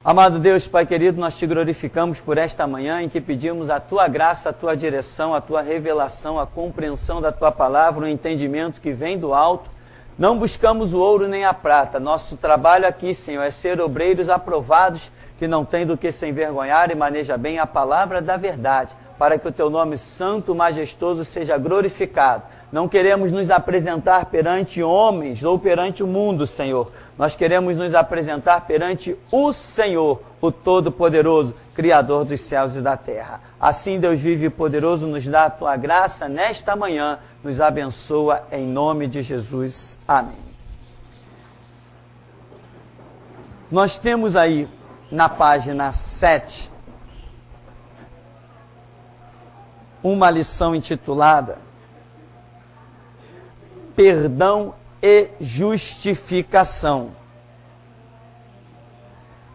Amado Deus, Pai querido, nós te glorificamos por esta manhã em que pedimos a Tua graça, a Tua direção, a Tua revelação, a compreensão da Tua palavra, o entendimento que vem do alto. Não buscamos o ouro nem a prata. Nosso trabalho aqui, Senhor, é ser obreiros aprovados, que não tem do que se envergonhar e maneja bem a palavra da verdade, para que o Teu nome santo, majestoso, seja glorificado. Não queremos nos apresentar perante homens ou perante o mundo, Senhor. Nós queremos nos apresentar perante o Senhor, o Todo-Poderoso, Criador dos céus e da terra. Assim, Deus vive e poderoso, nos dá a Tua graça nesta manhã, nos abençoa em nome de Jesus. Amém. Nós temos aí na página 7 uma lição intitulada Perdão e Justificação.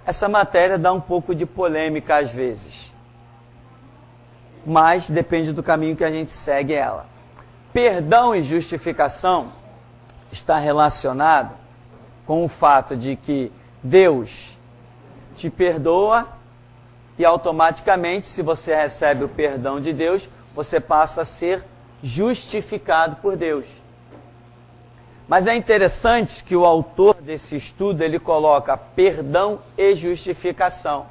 Essa matéria dá um pouco de polêmica às vezes, mas depende do caminho que a gente segue ela. Perdão e justificação está relacionado com o fato de que Deus te perdoa e automaticamente, se você recebe o perdão de Deus, você passa a ser justificado por Deus. Mas é interessante que o autor desse estudo, ele coloca perdão e justificação.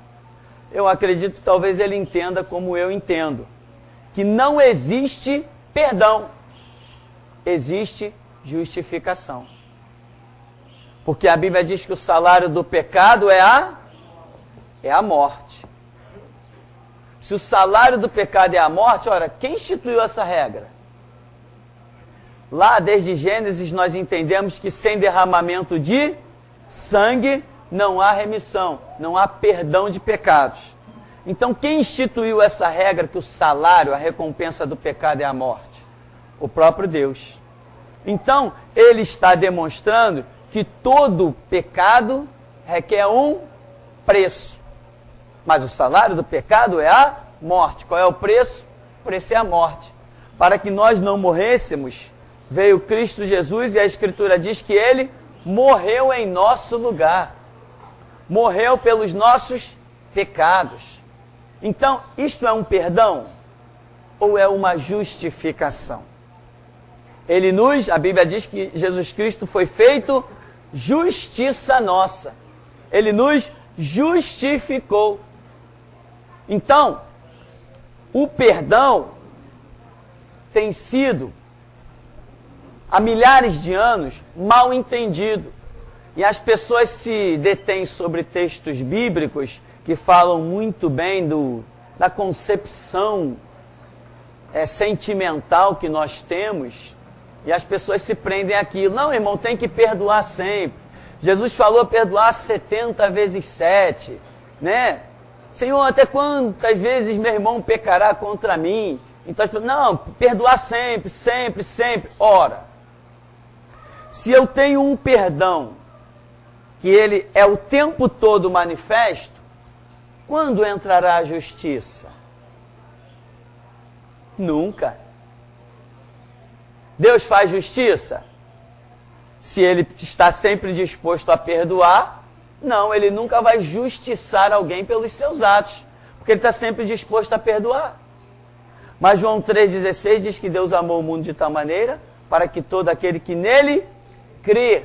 Eu acredito que talvez ele entenda como eu entendo, que não existe perdão, existe justificação. Porque a Bíblia diz que o salário do pecado é a morte. Se o salário do pecado é a morte, ora, quem instituiu essa regra? Lá, desde Gênesis, nós entendemos que sem derramamento de sangue não há remissão, não há perdão de pecados. Então, quem instituiu essa regra que o salário, a recompensa do pecado é a morte? O próprio Deus. Então, ele está demonstrando que todo pecado requer um preço. Mas o salário do pecado é a morte. Qual é o preço? O preço é a morte. Para que nós não morrêssemos, veio Cristo Jesus e a Escritura diz que Ele morreu em nosso lugar. Morreu pelos nossos pecados. Então, isto é um perdão ou é uma justificação? A Bíblia diz que Jesus Cristo foi feito justiça nossa. Ele nos justificou. Então, o perdão tem sido, há milhares de anos, mal entendido. E as pessoas se detêm sobre textos bíblicos que falam muito bem da concepção sentimental que nós temos, e as pessoas se prendem àquilo. Não, irmão, tem que perdoar sempre. Jesus falou perdoar 70 vezes 7, né? Senhor, até quantas vezes meu irmão pecará contra mim? Então, não, perdoar sempre, sempre, sempre. Ora, se eu tenho um perdão, que ele é o tempo todo manifesto, quando entrará a justiça? Nunca. Deus faz justiça? Se ele está sempre disposto a perdoar, não, ele nunca vai justiçar alguém pelos seus atos, porque ele está sempre disposto a perdoar. Mas João 3,16 diz que Deus amou o mundo de tal maneira para que todo aquele que nele crê,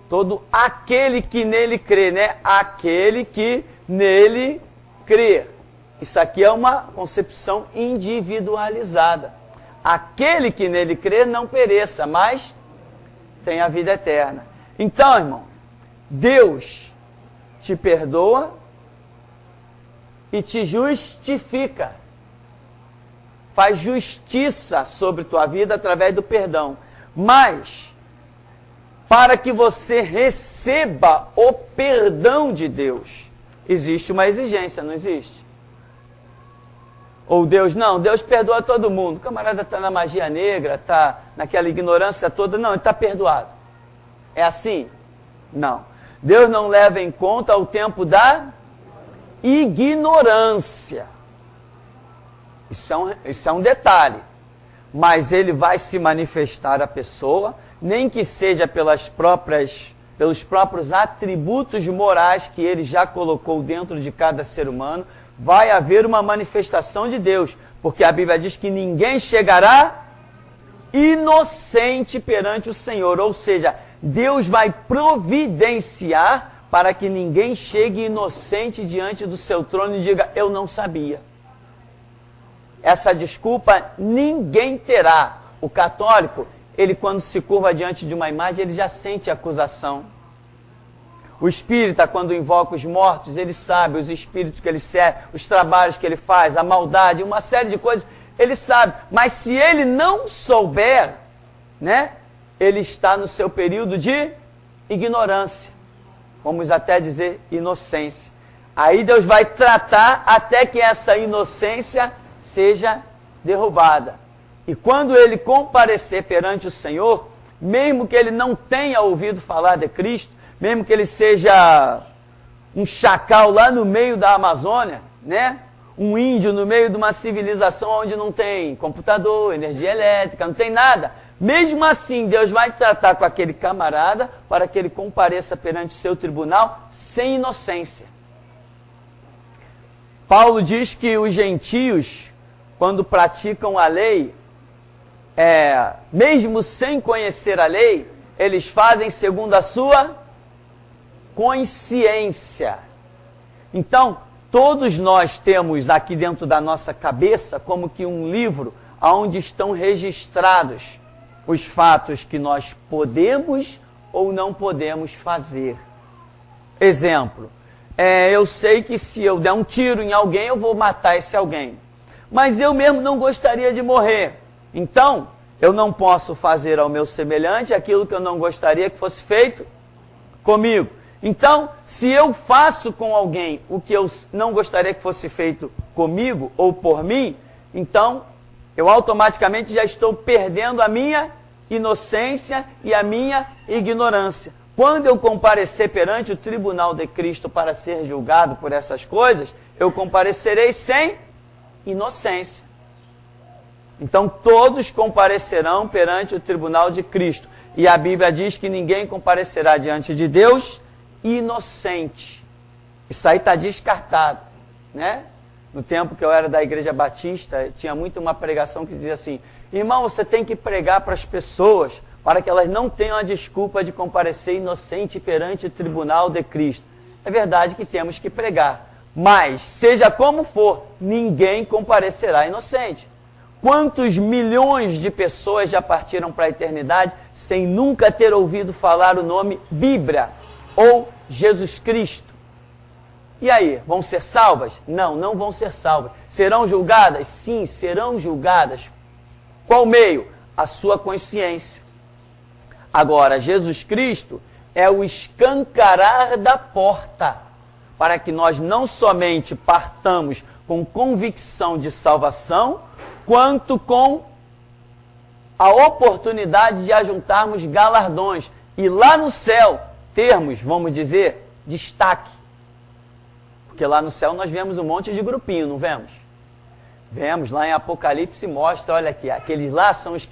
todo aquele que nele crê, né? Aquele que nele crê. Isso aqui é uma concepção individualizada. Aquele que nele crê não pereça, mas tem a vida eterna. Então, irmão, Deus te perdoa e te justifica. Faz justiça sobre tua vida através do perdão. Mas, para que você receba o perdão de Deus, existe uma exigência, não existe? Ou Deus perdoa todo mundo. O camarada está na magia negra, está naquela ignorância toda. Não, ele está perdoado. É assim? Não. Deus não leva em conta o tempo da ignorância. Isso é um detalhe. Mas ele vai se manifestar à pessoa, nem que seja pelos pelos próprios atributos morais que ele já colocou dentro de cada ser humano, vai haver uma manifestação de Deus, porque a Bíblia diz que ninguém chegará inocente perante o Senhor, ou seja, Deus vai providenciar para que ninguém chegue inocente diante do seu trono e diga, eu não sabia. Essa desculpa ninguém terá. O católico, ele quando se curva diante de uma imagem, ele já sente acusação. O espírita, quando invoca os mortos, ele sabe os espíritos que ele serve, os trabalhos que ele faz, a maldade, uma série de coisas, ele sabe. Mas se ele não souber, né, ele está no seu período de ignorância. Vamos até dizer inocência. Aí Deus vai tratar até que essa inocência seja derrubada. E quando ele comparecer perante o Senhor, mesmo que ele não tenha ouvido falar de Cristo, mesmo que ele seja um chacal lá no meio da Amazônia, né? Um índio no meio de uma civilização onde não tem computador, energia elétrica, não tem nada. Mesmo assim, Deus vai tratar com aquele camarada para que ele compareça perante o seu tribunal sem inocência. Paulo diz que os gentios, quando praticam a lei, mesmo sem conhecer a lei, eles fazem segundo a sua consciência. Então, todos nós temos aqui dentro da nossa cabeça como que um livro onde estão registrados os fatos que nós podemos ou não podemos fazer. Exemplo, eu sei que se eu der um tiro em alguém, eu vou matar esse alguém. Mas eu mesmo não gostaria de morrer. Então, eu não posso fazer ao meu semelhante aquilo que eu não gostaria que fosse feito comigo. Então, se eu faço com alguém o que eu não gostaria que fosse feito comigo ou por mim, então eu automaticamente já estou perdendo a minha inocência e a minha ignorância. Quando eu comparecer perante o tribunal de Cristo para ser julgado por essas coisas, eu comparecerei sem inocência. Então todos comparecerão perante o tribunal de Cristo. E a Bíblia diz que ninguém comparecerá diante de Deus inocente. Isso aí está descartado, né? No tempo que eu era da Igreja Batista, tinha muito uma pregação que dizia assim, irmão, você tem que pregar para as pessoas para que elas não tenham a desculpa de comparecer inocente perante o tribunal de Cristo. É verdade que temos que pregar, mas seja como for, ninguém comparecerá inocente. Quantos milhões de pessoas já partiram para a eternidade sem nunca ter ouvido falar o nome Bíblia ou Jesus Cristo? E aí, vão ser salvas? Não, não vão ser salvas. Serão julgadas? Sim, serão julgadas. Qual meio? A sua consciência. Agora, Jesus Cristo é o escancarar da porta para que nós não somente partamos com convicção de salvação, quanto com a oportunidade de ajuntarmos galardões e lá no céu termos, vamos dizer, destaque. Porque lá no céu nós vemos um monte de grupinho, não vemos? Vemos, lá em Apocalipse mostra, olha aqui, aqueles lá são os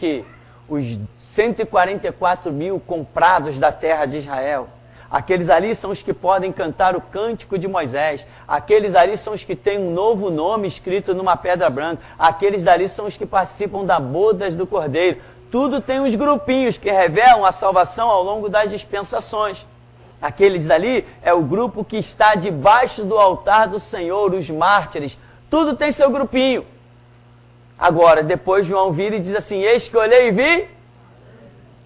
144 mil comprados da terra de Israel. Aqueles ali são os que podem cantar o cântico de Moisés. Aqueles ali são os que têm um novo nome escrito numa pedra branca. Aqueles dali são os que participam das bodas do Cordeiro. Tudo tem uns grupinhos que revelam a salvação ao longo das dispensações. Aqueles dali é o grupo que está debaixo do altar do Senhor, os mártires. Tudo tem seu grupinho. Agora, depois João vira e diz assim, eis que olhei e vi.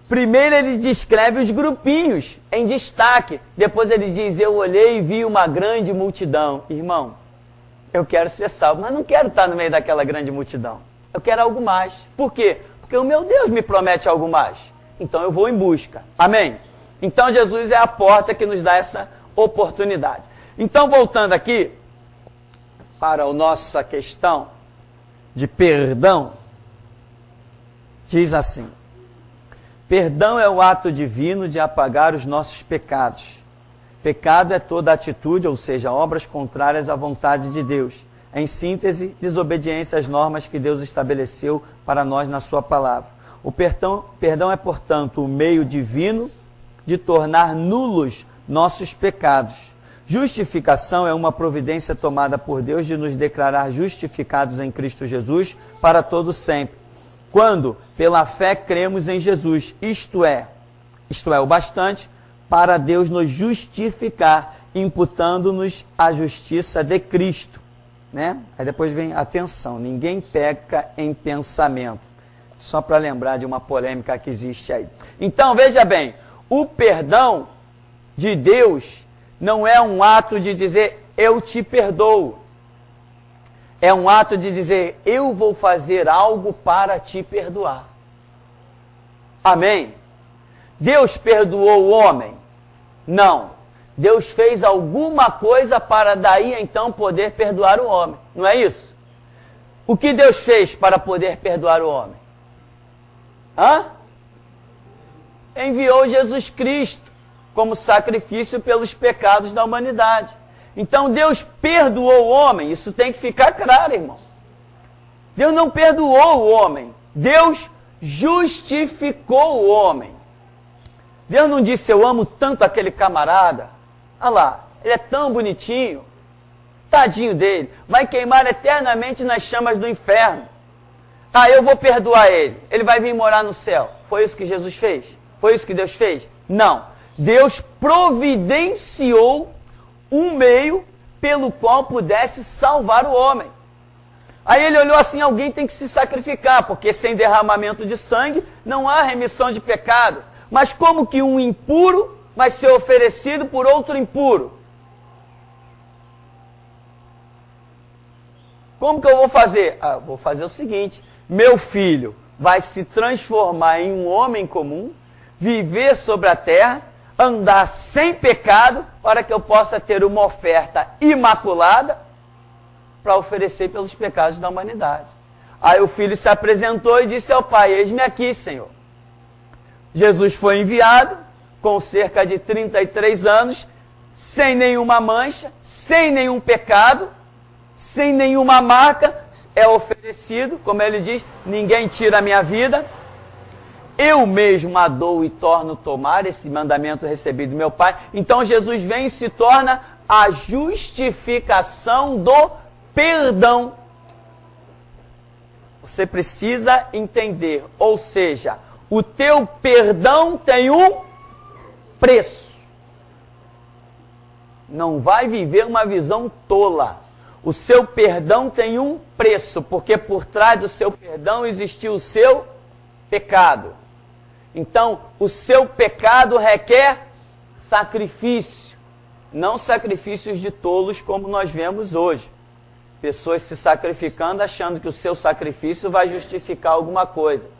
Primeiro ele descreve os grupinhos em destaque. Depois ele diz, eu olhei e vi uma grande multidão. Irmão, eu quero ser salvo, mas não quero estar no meio daquela grande multidão. Eu quero algo mais. Por quê? Porque o meu Deus me promete algo mais. Então eu vou em busca. Amém? Então Jesus é a porta que nos dá essa oportunidade. Então voltando aqui para a nossa questão de perdão, diz assim, perdão é o ato divino de apagar os nossos pecados. Pecado é toda atitude, ou seja, obras contrárias à vontade de Deus. Em síntese, desobediência às normas que Deus estabeleceu para nós na sua palavra. O perdão é, portanto, o meio divino de tornar nulos nossos pecados. Justificação é uma providência tomada por Deus de nos declarar justificados em Cristo Jesus para todo sempre, quando pela fé cremos em Jesus, isto é o bastante para Deus nos justificar, imputando-nos a justiça de Cristo, né? Aí depois vem, atenção, ninguém peca em pensamento, só para lembrar de uma polêmica que existe aí. Então, veja bem, o perdão de Deus não é um ato de dizer, eu te perdoo. É um ato de dizer, eu vou fazer algo para te perdoar. Amém? Deus perdoou o homem? Não. Deus fez alguma coisa para daí então poder perdoar o homem. Não é isso? O que Deus fez para poder perdoar o homem? Enviou Jesus Cristo como sacrifício pelos pecados da humanidade. Então Deus perdoou o homem, isso tem que ficar claro, irmão. Deus não perdoou o homem, Deus justificou o homem. Deus não disse, eu amo tanto aquele camarada, olha lá, ele é tão bonitinho, tadinho dele, vai queimar eternamente nas chamas do inferno. Eu vou perdoar ele, ele vai vir morar no céu. Foi isso que Jesus fez? Foi isso que Deus fez? Não. Deus providenciou um meio pelo qual pudesse salvar o homem. Aí ele olhou assim, alguém tem que se sacrificar, porque sem derramamento de sangue não há remissão de pecado. Mas como que um impuro vai ser oferecido por outro impuro? Como que eu vou fazer? Vou fazer o seguinte, meu filho vai se transformar em um homem comum, viver sobre a terra, andar sem pecado, para que eu possa ter uma oferta imaculada para oferecer pelos pecados da humanidade. Aí o filho se apresentou e disse ao pai, eis-me aqui, Senhor. Jesus foi enviado, com cerca de 33 anos, sem nenhuma mancha, sem nenhum pecado, sem nenhuma marca, é oferecido, como ele diz, ninguém tira a minha vida, eu mesmo a dou e torno tomar, esse mandamento recebido do meu Pai. Então Jesus vem e se torna a justificação do perdão. Você precisa entender, ou seja, o teu perdão tem um preço. Não vai viver uma visão tola. O seu perdão tem um preço, porque por trás do seu perdão existiu o seu pecado. Então, o seu pecado requer sacrifício, não sacrifícios de tolos como nós vemos hoje. Pessoas se sacrificando achando que o seu sacrifício vai justificar alguma coisa.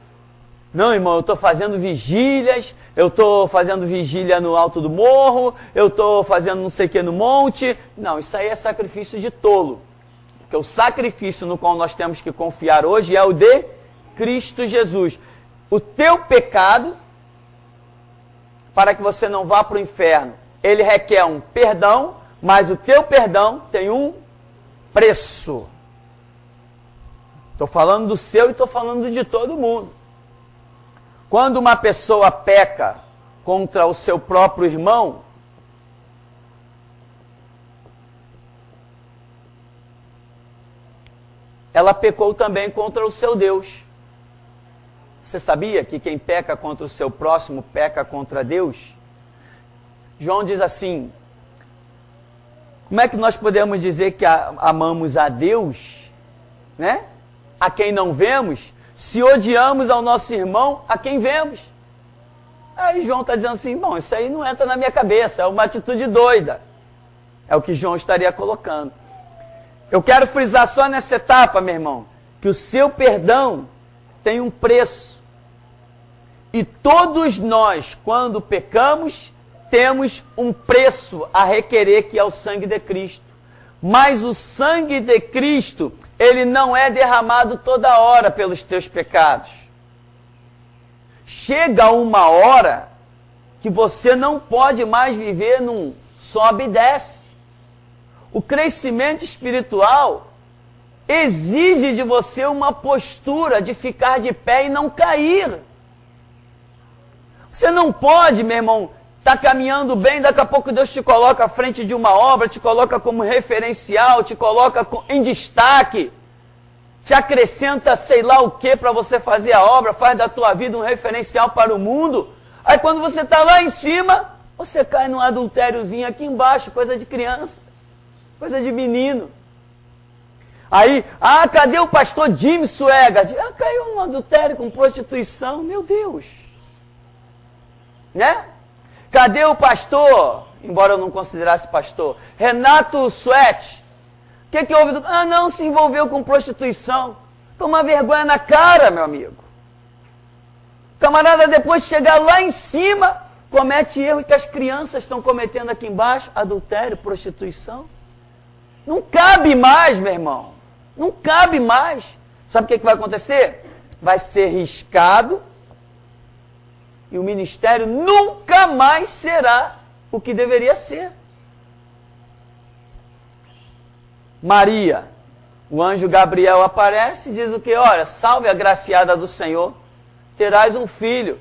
Não, irmão, eu estou fazendo vigílias, eu estou fazendo vigília no alto do morro, eu estou fazendo não sei o que no monte. Não, isso aí é sacrifício de tolo. Porque o sacrifício no qual nós temos que confiar hoje é o de Cristo Jesus. O teu pecado, para que você não vá para o inferno, ele requer um perdão, mas o teu perdão tem um preço. Estou falando do seu e estou falando de todo mundo. Quando uma pessoa peca contra o seu próprio irmão, ela pecou também contra o seu Deus. Você sabia que quem peca contra o seu próximo peca contra Deus? João diz assim, como é que nós podemos dizer que amamos a Deus, né? A quem não vemos, se odiamos ao nosso irmão, a quem vemos? Aí João está dizendo assim, bom, isso aí não entra na minha cabeça, é uma atitude doida. É o que João estaria colocando. Eu quero frisar só nessa etapa, meu irmão, que o seu perdão tem um preço. E todos nós, quando pecamos, temos um preço a requerer, que é o sangue de Cristo. Mas o sangue de Cristo, ele não é derramado toda hora pelos teus pecados. Chega uma hora que você não pode mais viver num sobe e desce. O crescimento espiritual exige de você uma postura de ficar de pé e não cair. Você não pode, meu irmão, está caminhando bem, daqui a pouco Deus te coloca à frente de uma obra, te coloca como referencial, te coloca em destaque, te acrescenta sei lá o que para você fazer a obra, faz da tua vida um referencial para o mundo. Aí quando você está lá em cima, você cai num adultériozinho aqui embaixo, coisa de criança, coisa de menino. Aí, cadê o pastor Jim Swaggart? Caiu num adultério com prostituição, meu Deus. Né? Cadê o pastor, embora eu não considerasse pastor, Renato Sweat? O que houve? Não, se envolveu com prostituição. Toma vergonha na cara, meu amigo. Camarada, depois de chegar lá em cima, comete erro que as crianças estão cometendo aqui embaixo, adultério, prostituição. Não cabe mais, meu irmão. Não cabe mais. Sabe o que vai acontecer? Vai ser riscado e o ministério nunca mais será o que deveria ser. Maria, o anjo Gabriel aparece e diz o quê? Olha, salve a agraciada do Senhor, terás um filho.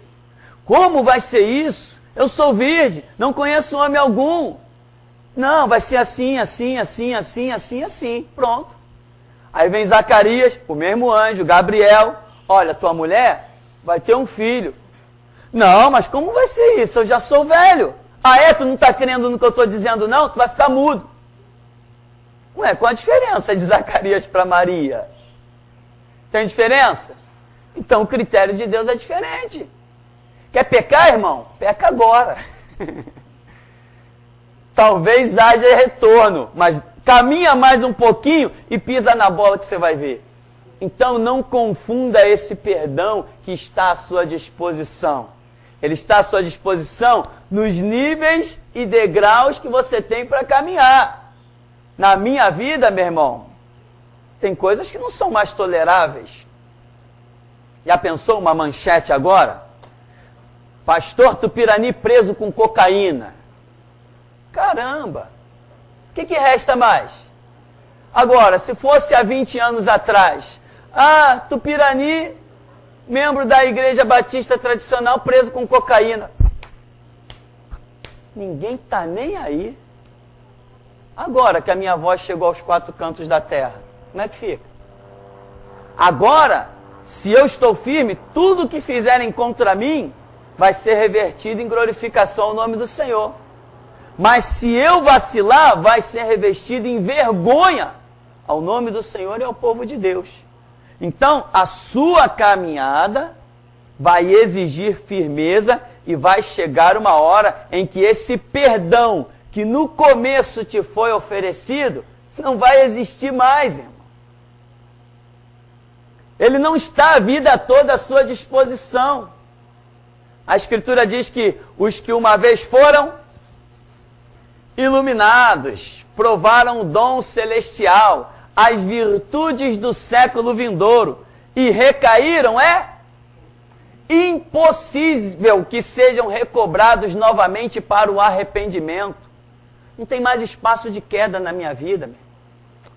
Como vai ser isso? Eu sou virgem, não conheço homem algum. Não, vai ser assim, assim, assim, assim, assim, assim. Pronto. Aí vem Zacarias, o mesmo anjo, Gabriel. Olha, tua mulher vai ter um filho. Não, mas como vai ser isso? Eu já sou velho. Tu não está crendo no que eu estou dizendo não? Tu vai ficar mudo. Ué, qual a diferença de Zacarias para Maria? Tem diferença? Então o critério de Deus é diferente. Quer pecar, irmão? Peca agora. Talvez haja retorno, mas caminha mais um pouquinho e pisa na bola que você vai ver. Então não confunda esse perdão que está à sua disposição. Ele está à sua disposição nos níveis e degraus que você tem para caminhar. Na minha vida, meu irmão, tem coisas que não são mais toleráveis. Já pensou uma manchete agora? Pastor Tupirani preso com cocaína. Caramba! O que resta mais? Agora, se fosse há 20 anos atrás, Tupirani, membro da Igreja Batista Tradicional, preso com cocaína. Ninguém está nem aí. Agora que a minha voz chegou aos 4 cantos da terra, como é que fica? Agora, se eu estou firme, tudo que fizerem contra mim vai ser revertido em glorificação ao nome do Senhor. Mas se eu vacilar, vai ser revestido em vergonha ao nome do Senhor e ao povo de Deus. Então, a sua caminhada vai exigir firmeza e vai chegar uma hora em que esse perdão que no começo te foi oferecido, não vai existir mais, irmão. Ele não está a vida toda à sua disposição. A Escritura diz que os que uma vez foram iluminados, provaram o dom celestial, as virtudes do século vindouro, e recaíram, impossível que sejam recobrados novamente para o arrependimento. Não tem mais espaço de queda na minha vida.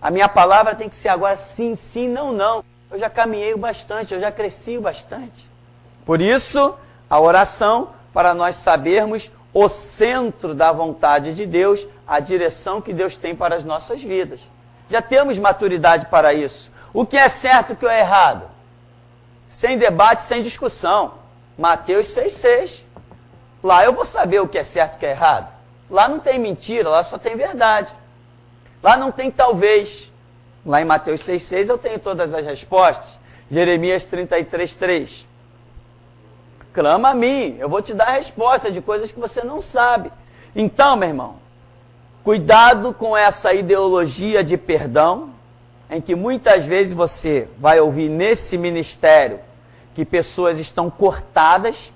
A minha palavra tem que ser agora sim, sim, não, não. Eu já caminhei bastante, eu já cresci bastante. Por isso, a oração, para nós sabermos o centro da vontade de Deus, a direção que Deus tem para as nossas vidas. Já temos maturidade para isso. O que é certo e o que é errado? Sem debate, sem discussão. Mateus 6,6. Lá eu vou saber o que é certo e o que é errado. Lá não tem mentira, lá só tem verdade. Lá não tem talvez. Lá em Mateus 6,6 eu tenho todas as respostas. Jeremias 33,3. Clama a mim, eu vou te dar a resposta de coisas que você não sabe. Então, meu irmão, cuidado com essa ideologia de perdão, em que muitas vezes você vai ouvir nesse ministério que pessoas estão cortadas,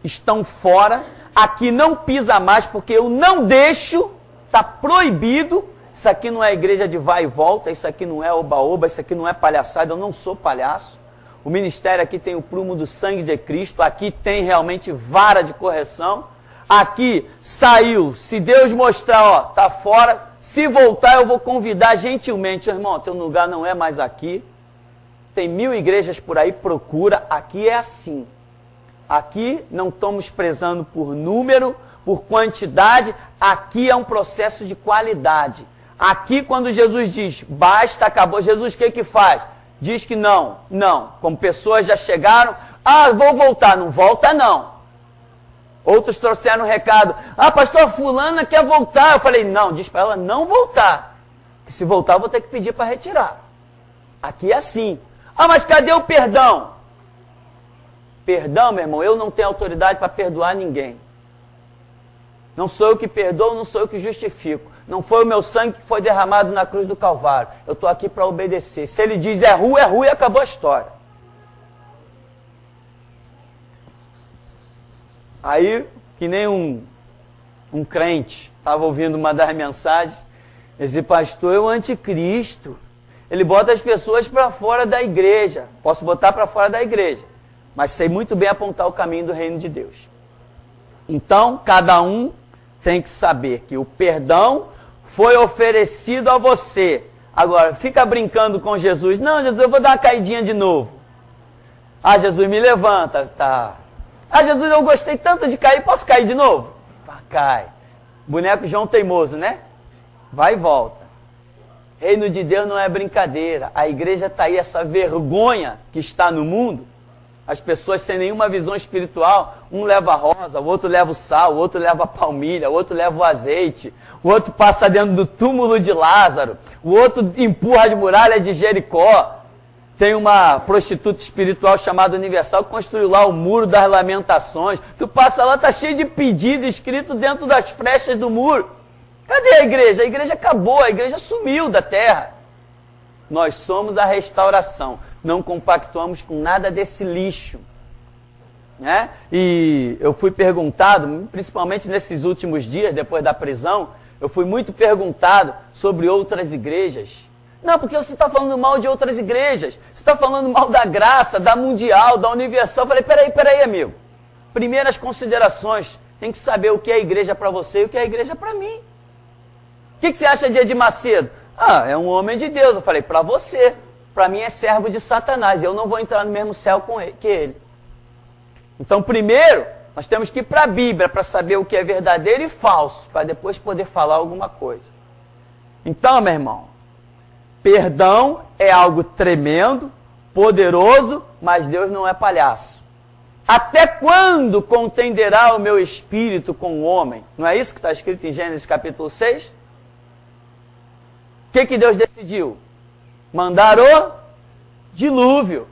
estão fora, aqui não pisa mais porque eu não deixo, está proibido. Isso aqui não é igreja de vai e volta, isso aqui não é oba-oba, isso aqui não é palhaçada, eu não sou palhaço. O ministério aqui tem o prumo do sangue de Cristo, aqui tem realmente vara de correção. Aqui saiu, se Deus mostrar, tá fora, se voltar eu vou convidar gentilmente, irmão, teu lugar não é mais aqui. Tem 1000 igrejas por aí, procura, aqui é assim. Aqui não estamos prezando por número, por quantidade, aqui é um processo de qualidade. Aqui, quando Jesus diz, basta, acabou, Jesus o que faz? Diz que não. Como pessoas já chegaram, vou voltar. Não volta, não. Outros trouxeram um recado, pastor, fulana quer voltar. Eu falei, não, diz para ela não voltar. Que se voltar, eu vou ter que pedir para retirar. Aqui é assim. Mas cadê o perdão? Perdão, meu irmão, eu não tenho autoridade para perdoar ninguém. Não sou eu que perdoo, não sou eu que justifico. Não foi o meu sangue que foi derramado na cruz do Calvário. Eu estou aqui para obedecer. Se ele diz é rua e acabou a história. Aí, que nem um crente, estava ouvindo uma das mensagens, esse pastor é o anticristo. Ele bota as pessoas para fora da igreja. Posso botar para fora da igreja, mas sei muito bem apontar o caminho do reino de Deus. Então, cada um tem que saber que o perdão foi oferecido a você. Agora, fica brincando com Jesus. Não, Jesus, eu vou dar uma caidinha de novo. Jesus, me levanta. Tá. Jesus, eu gostei tanto de cair, posso cair de novo? Cai. Boneco João teimoso, né? Vai e volta. Reino de Deus não é brincadeira. A igreja está aí, essa vergonha que está no mundo. As pessoas sem nenhuma visão espiritual, um leva a rosa, o outro leva o sal, o outro leva a palmilha, o outro leva o azeite, o outro passa dentro do túmulo de Lázaro, o outro empurra as muralhas de Jericó. Tem uma prostituta espiritual chamada Universal que construiu lá o Muro das Lamentações. Tu passa lá, tá cheio de pedido escrito dentro das frechas do muro. Cadê a igreja? A igreja acabou, a igreja sumiu da terra. Nós somos a restauração. Não compactuamos com nada desse lixo. Né? E eu fui perguntado, principalmente nesses últimos dias, depois da prisão, eu fui muito perguntado sobre outras igrejas. Não, porque você está falando mal de outras igrejas. Você está falando mal da Graça, da Mundial, da Universal. Eu falei, peraí, amigo. Primeiras considerações. Tem que saber o que é a igreja para você e o que é a igreja para mim. O que você acha de Edir Macedo? É um homem de Deus. Eu falei, para você. Para mim é servo de Satanás. Eu não vou entrar no mesmo céu que ele. Então, primeiro, nós temos que ir para a Bíblia para saber o que é verdadeiro e falso, para depois poder falar alguma coisa. Então, meu irmão, perdão é algo tremendo, poderoso, mas Deus não é palhaço. Até quando contenderá o meu espírito com o homem? Não é isso que está escrito em Gênesis capítulo 6? O que Deus decidiu? Mandar o dilúvio.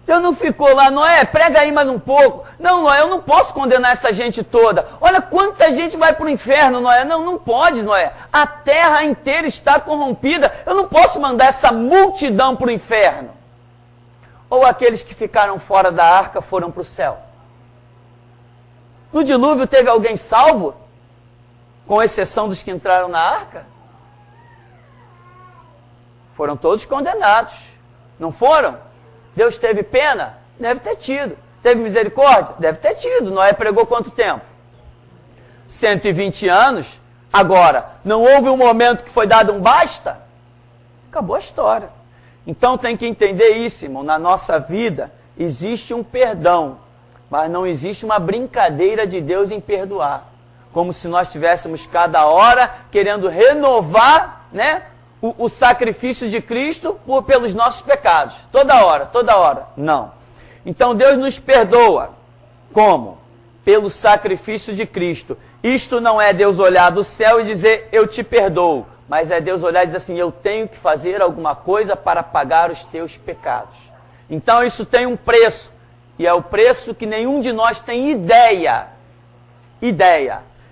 Deus não ficou lá, Noé, prega aí mais um pouco. Não, Noé, eu não posso condenar essa gente toda. Olha quanta gente vai para o inferno, Noé. Não pode, Noé. A terra inteira está corrompida. Eu não posso mandar essa multidão para o inferno. Ou aqueles que ficaram fora da arca foram para o céu. No dilúvio teve alguém salvo? Com exceção dos que entraram na arca? Foram todos condenados. Não foram? Deus teve pena? Deve ter tido. Teve misericórdia? Deve ter tido. Noé pregou quanto tempo? 120 anos. Agora, não houve um momento que foi dado um basta? Acabou a história. Então tem que entender isso, irmão. Na nossa vida existe um perdão, mas não existe uma brincadeira de Deus em perdoar. Como se nós estivéssemos cada hora querendo renovar, né, o sacrifício de Cristo pelos nossos pecados. Toda hora. Não. Então Deus nos perdoa. Como? Pelo sacrifício de Cristo. Isto não é Deus olhar do céu e dizer, eu te perdoo. Mas é Deus olhar e dizer assim, eu tenho que fazer alguma coisa para pagar os teus pecados. Então isso tem um preço. E é o preço que nenhum de nós tem ideia.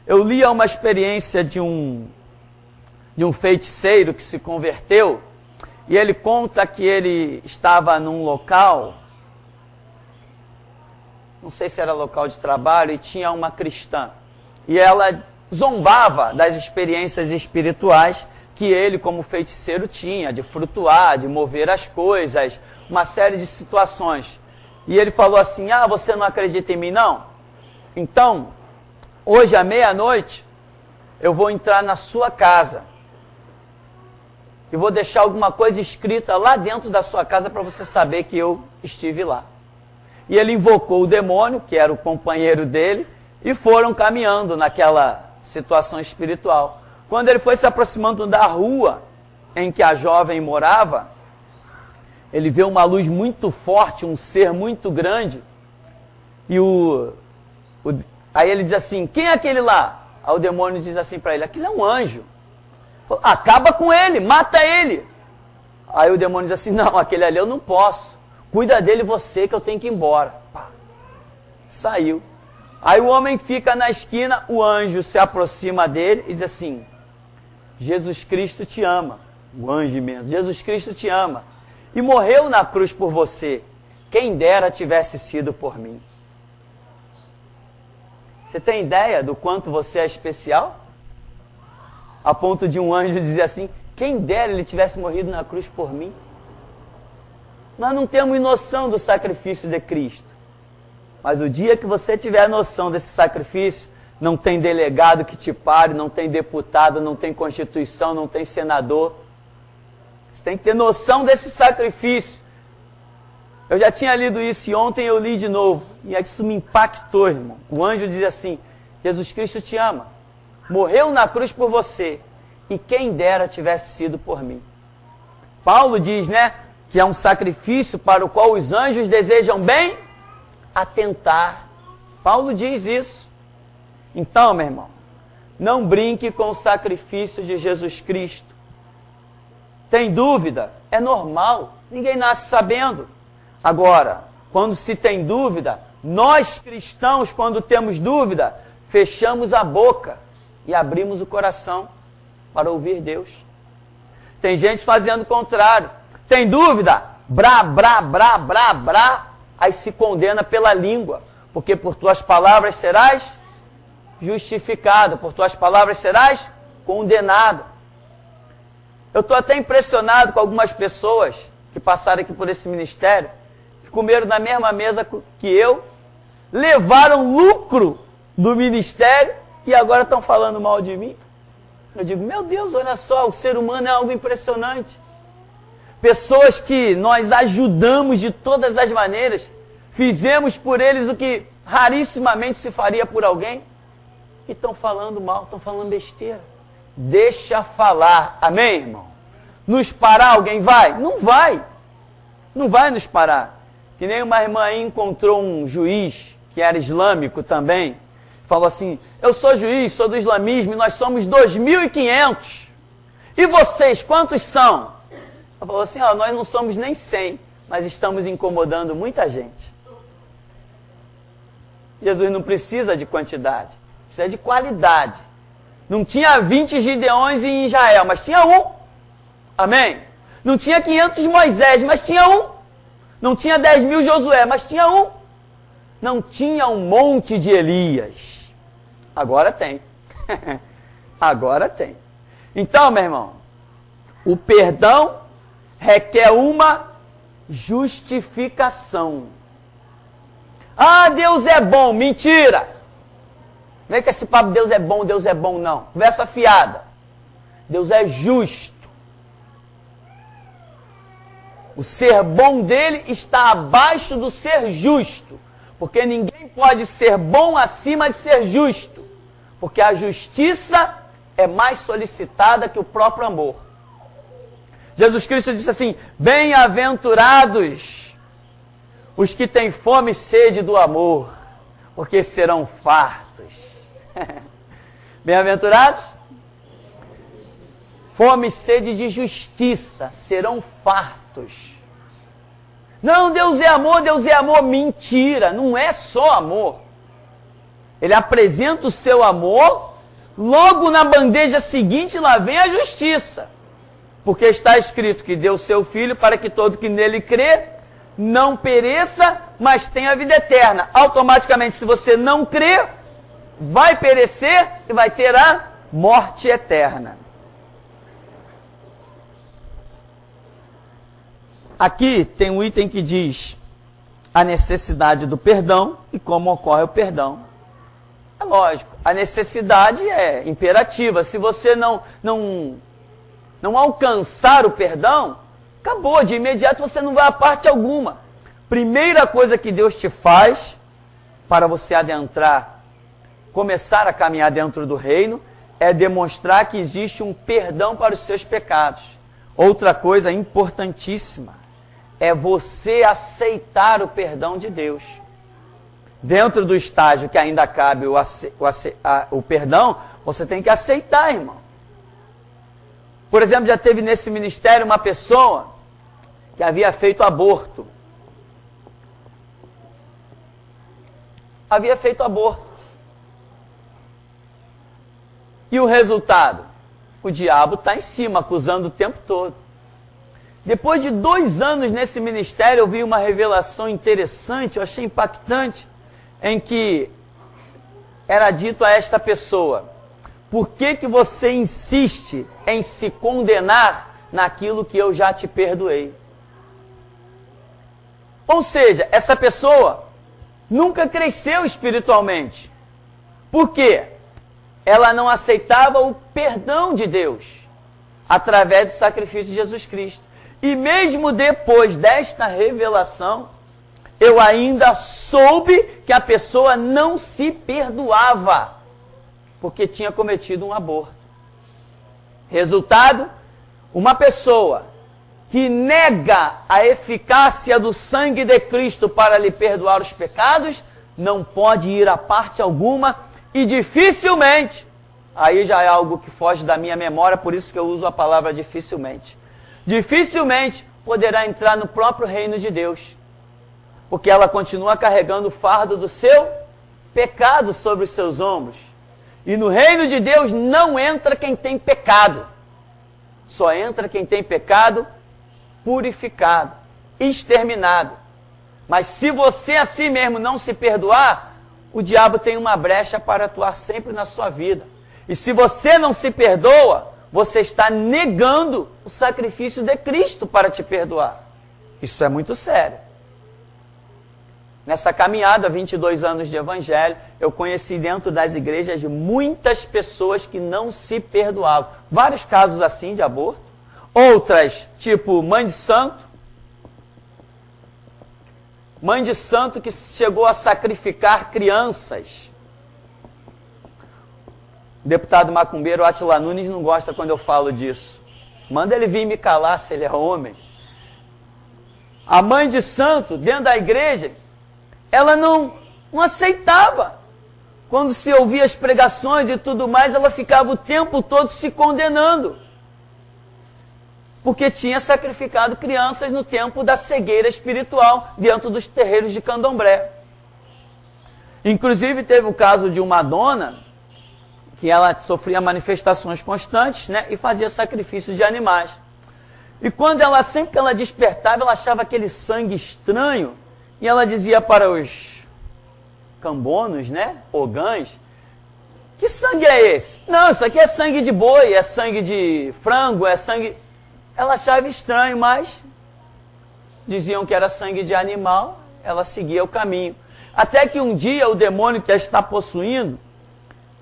Eu li uma experiência de um feiticeiro que se converteu, e ele conta que ele estava num local, não sei se era local de trabalho, e tinha uma cristã. E ela zombava das experiências espirituais que ele, como feiticeiro, tinha, de flutuar, de mover as coisas, uma série de situações. E ele falou assim, você não acredita em mim, não? Então, hoje à meia-noite, eu vou entrar na sua casa e vou deixar alguma coisa escrita lá dentro da sua casa para você saber que eu estive lá. E ele invocou o demônio, que era o companheiro dele, E foram caminhando naquela situação espiritual. Quando ele foi se aproximando da rua em que a jovem morava, ele vê uma luz muito forte, um ser muito grande. E aí ele diz assim, quem é aquele lá? Aí o demônio diz assim para ele, aquele é um anjo. Acaba com ele, mata ele. Aí o demônio diz assim, não, aquele ali eu não posso. Cuida dele você que eu tenho que ir embora. Pá. Saiu. Aí o homem fica na esquina, o anjo se aproxima dele e diz assim, Jesus Cristo te ama. O anjo mesmo, Jesus Cristo te ama. E morreu na cruz por você. Quem dera tivesse sido por mim. Você tem ideia do quanto você é especial? A ponto de um anjo dizer assim, quem dera ele tivesse morrido na cruz por mim. Nós não temos noção do sacrifício de Cristo. Mas o dia que você tiver a noção desse sacrifício, não tem delegado que te pare, não tem deputado, não tem constituição, não tem senador. Você tem que ter noção desse sacrifício. Eu já tinha lido isso e ontem eu li de novo. E isso me impactou, irmão. O anjo diz assim, Jesus Cristo te ama. Morreu na cruz por você. E quem dera tivesse sido por mim. Paulo diz, né, que é um sacrifício para o qual os anjos desejam bem atentar. Paulo diz isso. Então, meu irmão, não brinque com o sacrifício de Jesus Cristo. Tem dúvida? É normal. Ninguém nasce sabendo. Agora, quando se tem dúvida, nós cristãos, quando temos dúvida, fechamos a boca e abrimos o coração para ouvir Deus. Tem gente fazendo o contrário. Tem dúvida? Brá, brá, brá, brá, brá. Aí se condena pela língua. Porque por tuas palavras serás justificado. Por tuas palavras serás condenado. Eu estou até impressionado com algumas pessoas que passaram aqui por esse ministério, que comeram na mesma mesa que eu, levaram lucro do ministério e agora estão falando mal de mim. Eu digo, meu Deus, olha só, o ser humano é algo impressionante. Pessoas que nós ajudamos de todas as maneiras, fizemos por eles o que rarissimamente se faria por alguém, e estão falando mal, estão falando besteira. Deixa falar, amém, irmão? Nos parar alguém vai? Não vai. Não vai nos parar. Que nem uma irmã aí encontrou um juiz, que era islâmico também, falou assim, eu sou juiz, sou do islamismo, e nós somos 2.500. E vocês, quantos são? Ela falou assim, nós não somos nem 100, mas estamos incomodando muita gente. Jesus não precisa de quantidade, precisa de qualidade. Não tinha 20 Gideões em Israel, mas tinha um. Amém? Não tinha 500 Moisés, mas tinha um. Não tinha 10.000 Josué, mas tinha um. Não tinha um monte de Elias. Agora tem. Agora tem. Então, meu irmão, o perdão requer uma justificação. Ah, Deus é bom. Mentira. Não é que esse papo Deus é bom, não. Conversa fiada. Deus é justo. O ser bom dele está abaixo do ser justo. Porque ninguém pode ser bom acima de ser justo. Porque a justiça é mais solicitada que o próprio amor. Jesus Cristo disse assim, bem-aventurados os que têm fome e sede do amor, porque serão fartos. Bem-aventurados? Fome e sede de justiça, serão fartos. Não, Deus é amor. Mentira, não é só amor. Ele apresenta o seu amor, logo na bandeja seguinte lá vem a justiça. Porque está escrito que deu o seu Filho para que todo que nele crê não pereça, mas tenha vida eterna. Automaticamente, se você não crê, vai perecer e vai ter a morte eterna. Aqui tem um item que diz a necessidade do perdão e como ocorre o perdão. É lógico, a necessidade é imperativa. Se você não alcançar o perdão, acabou, de imediato você não vai a parte alguma. Primeira coisa que Deus te faz para você adentrar começar a caminhar dentro do reino é demonstrar que existe um perdão para os seus pecados. Outra coisa importantíssima é você aceitar o perdão de Deus. Dentro do estágio que ainda cabe o perdão, você tem que aceitar, irmão. Por exemplo, já teve nesse ministério uma pessoa que havia feito aborto. Havia feito aborto. E o resultado? O diabo está em cima, acusando o tempo todo. Depois de 2 anos nesse ministério, eu vi uma revelação interessante, eu achei impactante, em que era dito a esta pessoa: por que você insiste em se condenar naquilo que eu já te perdoei? Ou seja, essa pessoa nunca cresceu espiritualmente. Por quê? Ela não aceitava o perdão de Deus através do sacrifício de Jesus Cristo. E mesmo depois desta revelação, eu ainda soube que a pessoa não se perdoava, porque tinha cometido um aborto. Resultado, uma pessoa que nega a eficácia do sangue de Cristo para lhe perdoar os pecados, não pode ir a parte alguma e dificilmente, aí já é algo que foge da minha memória, por isso que eu uso a palavra dificilmente, poderá entrar no próprio reino de Deus, porque ela continua carregando o fardo do seu pecado sobre os seus ombros. E no reino de Deus não entra quem tem pecado, só entra quem tem pecado purificado, exterminado. Mas se você a si mesmo não se perdoar, o diabo tem uma brecha para atuar sempre na sua vida. E se você não se perdoa, você está negando o sacrifício de Cristo para te perdoar. Isso é muito sério. Nessa caminhada, 22 anos de evangelho, eu conheci dentro das igrejas muitas pessoas que não se perdoavam. Vários casos assim de aborto. Outras, tipo mãe de santo. Mãe de santo que chegou a sacrificar crianças. O deputado macumbeiro Átila Nunes não gosta quando eu falo disso. Manda ele vir me calar se ele é homem. A mãe de santo, dentro da igreja, ela não aceitava. Quando se ouvia as pregações e tudo mais, ela ficava o tempo todo se condenando. Porque tinha sacrificado crianças no tempo da cegueira espiritual, dentro dos terreiros de candomblé. Inclusive, teve o caso de uma dona, que ela sofria manifestações constantes, né, e fazia sacrifícios de animais. E quando sempre que ela despertava, ela achava aquele sangue estranho, e ela dizia para os cambonos, né, ogãs: que sangue é esse? Não, isso aqui é sangue de boi, é sangue de frango, é sangue... Ela achava estranho, mas diziam que era sangue de animal, ela seguia o caminho. Até que um dia o demônio que a está possuindo,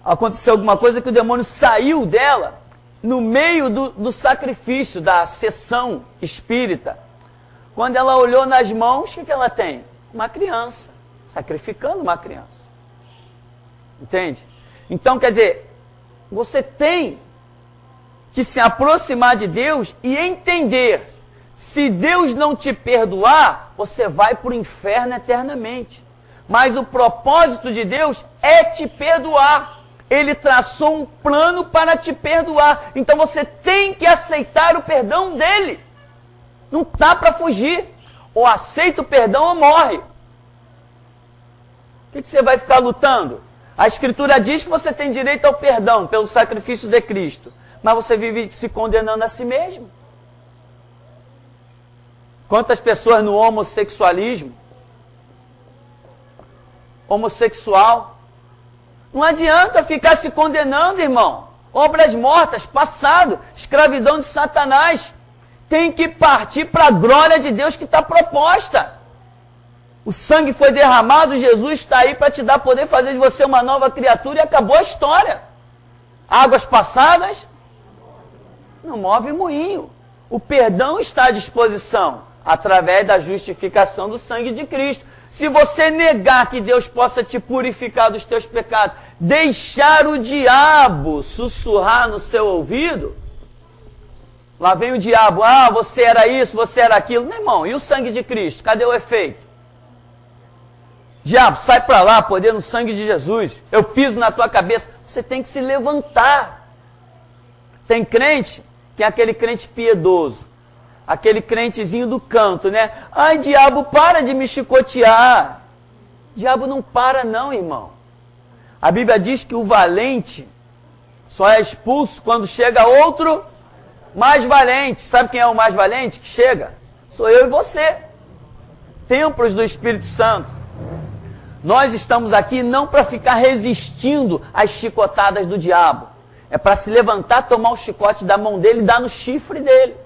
aconteceu alguma coisa que o demônio saiu dela no meio do sacrifício, da sessão espírita. Quando ela olhou nas mãos, o que ela tem? Uma criança, sacrificando uma criança. Entende? Então, quer dizer, você tem que se aproximar de Deus e entender: se Deus não te perdoar, você vai para o inferno eternamente. Mas o propósito de Deus é te perdoar. Ele traçou um plano para te perdoar. Então você tem que aceitar o perdão dele. Não dá para fugir. Ou aceita o perdão ou morre. O que você vai ficar lutando? A Escritura diz que você tem direito ao perdão pelo sacrifício de Cristo. Mas você vive se condenando a si mesmo. Quantas pessoas no homossexualismo? Homossexual. Não adianta ficar se condenando, irmão. Obras mortas, passado, escravidão de Satanás. Tem que partir para a glória de Deus que está proposta. O sangue foi derramado, Jesus está aí para te dar poder, fazer de você uma nova criatura, e acabou a história. Águas passadas não move moinho. O perdão está à disposição através da justificação do sangue de Cristo. Se você negar que Deus possa te purificar dos teus pecados, deixar o diabo sussurrar no seu ouvido, lá vem o diabo, você era isso, você era aquilo. Meu irmão, e o sangue de Cristo? Cadê o efeito? Diabo, sai para lá, poder no sangue de Jesus. Eu piso na tua cabeça. Você tem que se levantar. Tem crente que é aquele crente piedoso. Aquele crentezinho do canto, né? Ai, diabo, para de me chicotear. Diabo não para não, irmão. A Bíblia diz que o valente só é expulso quando chega outro mais valente. Sabe quem é o mais valente que chega? Sou eu e você. Templos do Espírito Santo. Nós estamos aqui não para ficar resistindo às chicotadas do diabo. É para se levantar, tomar o chicote da mão dele e dar no chifre dele.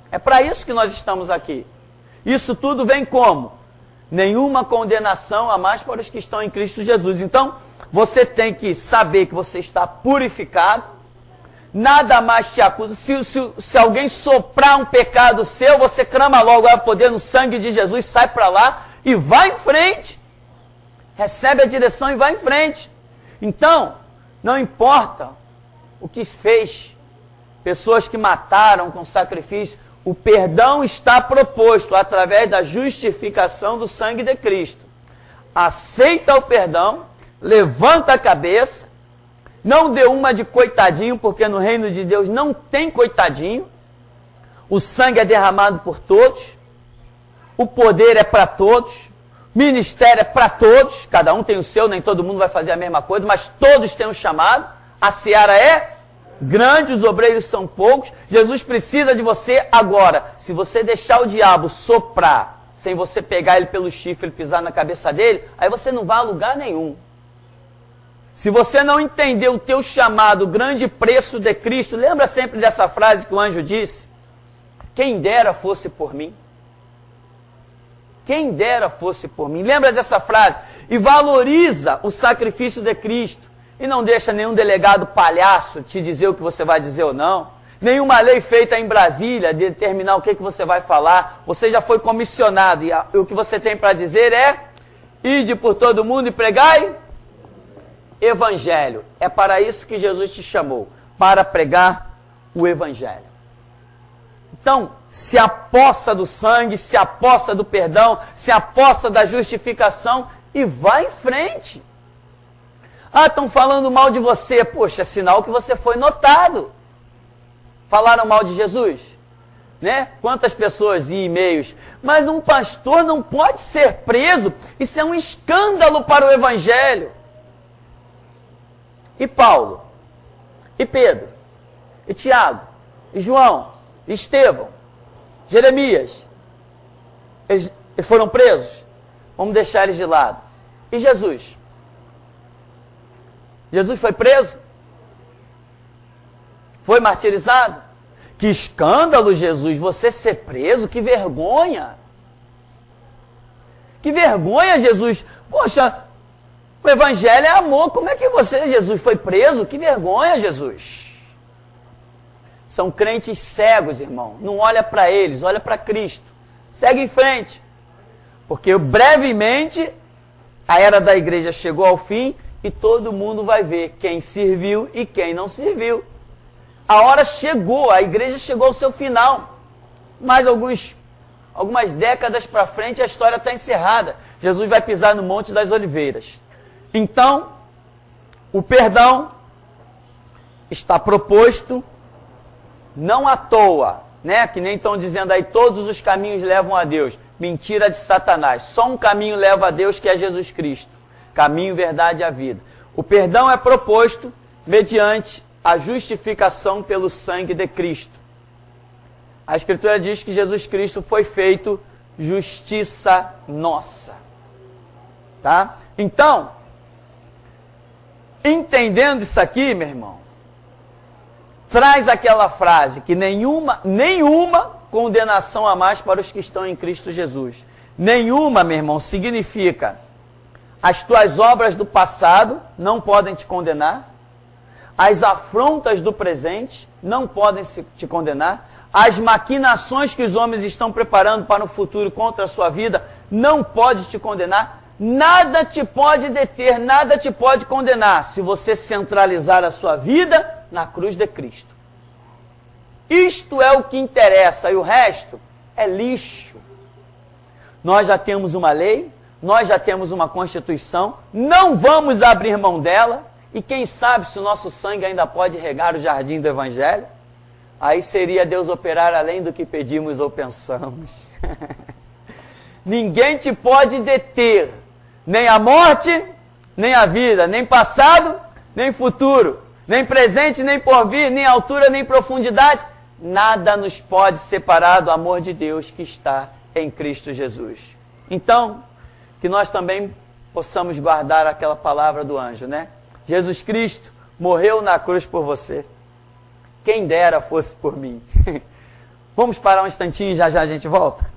É para isso que nós estamos aqui. Isso tudo vem como? Nenhuma condenação a mais para os que estão em Cristo Jesus. Então, você tem que saber que você está purificado. Nada mais te acusa. Se alguém soprar um pecado seu, você clama logo, poder no sangue de Jesus, sai para lá e vai em frente. Recebe a direção e vai em frente. Então, não importa o que fez, pessoas que mataram com sacrifício, o perdão está proposto através da justificação do sangue de Cristo. Aceita o perdão, levanta a cabeça, não dê uma de coitadinho, porque no reino de Deus não tem coitadinho. O sangue é derramado por todos, o poder é para todos, ministério é para todos, cada um tem o seu, nem todo mundo vai fazer a mesma coisa, mas todos têm um chamado. A seara é grande, os obreiros são poucos. Jesus precisa de você agora. Se você deixar o diabo soprar, sem você pegar ele pelo chifre e pisar na cabeça dele, aí você não vai a lugar nenhum. Se você não entender o teu chamado, o grande preço de Cristo, lembra sempre dessa frase que o anjo disse? Quem dera fosse por mim. Quem dera fosse por mim. Lembra dessa frase? E valoriza o sacrifício de Cristo. E não deixa nenhum delegado palhaço te dizer o que você vai dizer ou não. Nenhuma lei feita em Brasília de determinar o que você vai falar. Você já foi comissionado e o que você tem para dizer é: ide por todo mundo e pregai Evangelho. É para isso que Jesus te chamou, para pregar o Evangelho. Então, se apossa do sangue, se apossa do perdão, se apossa da justificação e vai em frente. Estão falando mal de você. Poxa, é sinal que você foi notado. Falaram mal de Jesus? Né? Quantas pessoas e e-mails. Mas um pastor não pode ser preso. Isso é um escândalo para o Evangelho. E Paulo? E Pedro? E Tiago? E João? E Estevão? Jeremias? Eles foram presos? Vamos deixar eles de lado. E Jesus? Jesus foi preso? Foi martirizado? Que escândalo, Jesus, você ser preso, que vergonha! Que vergonha, Jesus! Poxa, o Evangelho é amor, como é que você, Jesus, foi preso? Que vergonha, Jesus! São crentes cegos, irmão, não olha para eles, olha para Cristo. Segue em frente, porque brevemente a era da igreja chegou ao fim e todo mundo vai ver quem serviu e quem não serviu. A hora chegou, a igreja chegou ao seu final. Mais algumas décadas para frente, a história está encerrada. Jesus vai pisar no Monte das Oliveiras. Então, o perdão está proposto, não à toa, né? Que nem estão dizendo aí, todos os caminhos levam a Deus. Mentira de Satanás. Só um caminho leva a Deus, que é Jesus Cristo. Caminho, verdade e a vida. O perdão é proposto mediante a justificação pelo sangue de Cristo. A Escritura diz que Jesus Cristo foi feito justiça nossa. Tá? Então, entendendo isso aqui, meu irmão, traz aquela frase que nenhuma condenação a mais para os que estão em Cristo Jesus. Nenhuma, meu irmão, significa as tuas obras do passado não podem te condenar, as afrontas do presente não podem te condenar, as maquinações que os homens estão preparando para o futuro contra a sua vida não pode te condenar, nada te pode deter, nada te pode condenar, se você centralizar a sua vida na cruz de Cristo. Isto é o que interessa, e o resto é lixo. Nós já temos uma lei, nós já temos uma Constituição, não vamos abrir mão dela, e quem sabe se o nosso sangue ainda pode regar o jardim do Evangelho? Aí seria Deus operar além do que pedimos ou pensamos. Ninguém te pode deter, nem a morte, nem a vida, nem passado, nem futuro, nem presente, nem porvir, nem altura, nem profundidade. Nada nos pode separar do amor de Deus que está em Cristo Jesus. Então, que nós também possamos guardar aquela palavra do anjo, né? Jesus Cristo morreu na cruz por você. Quem dera fosse por mim. Vamos parar um instantinho e já já a gente volta?